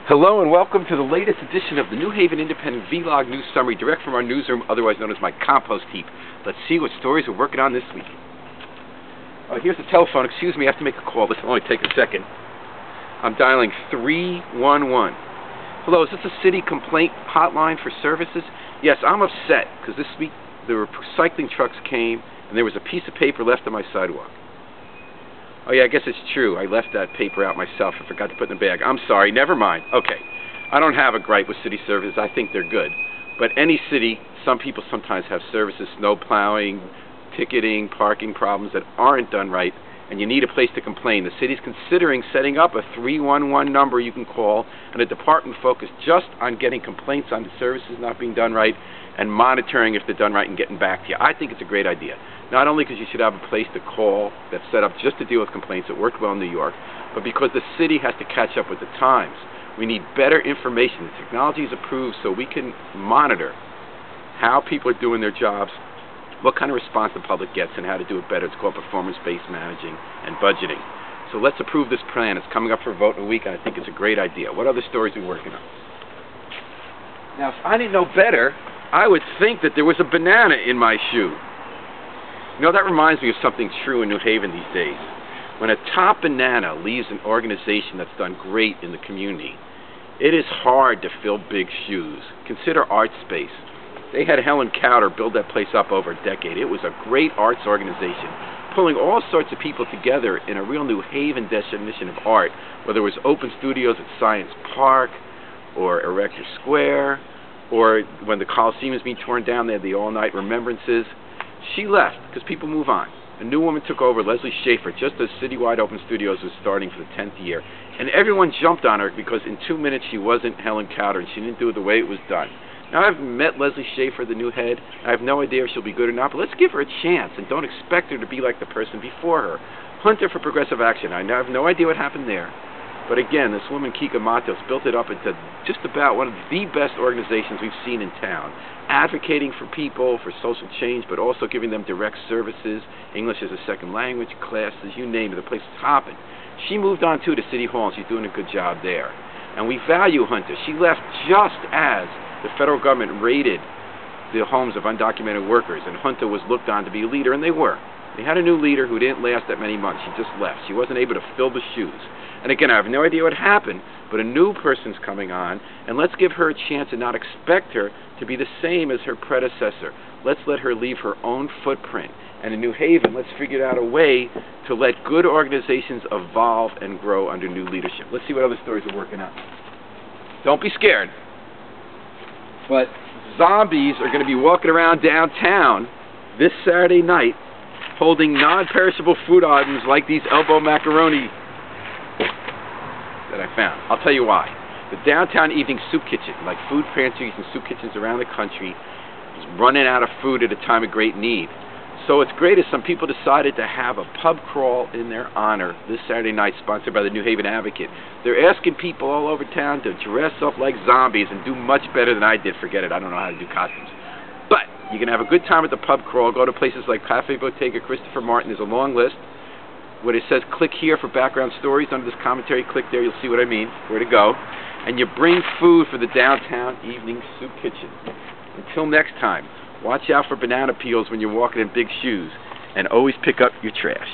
Hello and welcome to the latest edition of the New Haven Independent Vlog News Summary, direct from our newsroom, otherwise known as my Compost Heap. Let's see what stories we're working on this week. Oh, here's the telephone. Excuse me, I have to make a call. This will only take a second. I'm dialing 311. Hello, is this a city complaint hotline for services? Yes, I'm upset because this week the recycling trucks came and there was a piece of paper left on my sidewalk. Oh yeah, I guess it's true. I left that paper out myself. I forgot to put it in the bag. I'm sorry. Never mind. Okay. I don't have a gripe with city services. I think they're good. But any city, some people sometimes have services, snow plowing, ticketing, parking problems that aren't done right, and you need a place to complain. The city's considering setting up a 311 number you can call and a department focused just on getting complaints on the services not being done right and monitoring if they're done right and getting back to you. I think it's a great idea. Not only because you should have a place to call that's set up just to deal with complaints. It worked well in New York, but because the city has to catch up with the times. We need better information. The technology is approved so we can monitor how people are doing their jobs, what kind of response the public gets, and how to do it better. It's called performance-based managing and budgeting. So let's approve this plan. It's coming up for a vote in a week, and I think it's a great idea. What other stories are we working on? Now, if I didn't know better, I would think that there was a banana in my shoe. You know, that reminds me of something true in New Haven these days. When a top banana leaves an organization that's done great in the community, it is hard to fill big shoes. Consider Art Space. They had Helen Cowder build that place up over a decade. It was a great arts organization, pulling all sorts of people together in a real New Haven definition of art, whether it was open studios at Science Park or Erector Square, or when the Coliseum was being torn down, they had the all-night remembrances. She left because people move on. A new woman took over, Leslie Schaefer, just as Citywide Open Studios was starting for the 10th year. And everyone jumped on her because in 2 minutes she wasn't Helen Cowder and she didn't do it the way it was done. Now, I've met Leslie Schaefer, the new head. I have no idea if she'll be good or not, but let's give her a chance and don't expect her to be like the person before her. Hunter for Progressive Action. I have no idea what happened there. But again, this woman, Kika Matos, built it up into just about one of the best organizations we've seen in town, advocating for people, for social change, but also giving them direct services, English as a second language, classes, you name it, the place is hopping. She moved on, too, to City Hall, and she's doing a good job there. And we value Hunter. She left just as the federal government raided the homes of undocumented workers, and Hunter was looked on to be a leader, and they were. They had a new leader who didn't last that many months. She just left. She wasn't able to fill the shoes. And again, I have no idea what happened, but a new person's coming on, and let's give her a chance and not expect her to be the same as her predecessor. Let's let her leave her own footprint. And in New Haven, let's figure out a way to let good organizations evolve and grow under new leadership. Let's see what other stories we're working on. Don't be scared. But zombies are going to be walking around downtown this Saturday night holding non-perishable food items like these elbow macaroni that I found. I'll tell you why. The downtown evening soup kitchen, like food pantries and soup kitchens around the country, is running out of food at a time of great need. So what's great is some people decided to have a pub crawl in their honor this Saturday night, sponsored by the New Haven Advocate. They're asking people all over town to dress up like zombies and do much better than I did. Forget it, I don't know how to do costumes. But you can have a good time at the pub crawl. Go to places like Cafe Bottega, Christopher Martin. There's a long list. Where it says click here for background stories under this commentary, click there, you'll see what I mean, where to go. And you bring food for the downtown evening soup kitchen. Until next time, watch out for banana peels when you're walking in big shoes, and always pick up your trash.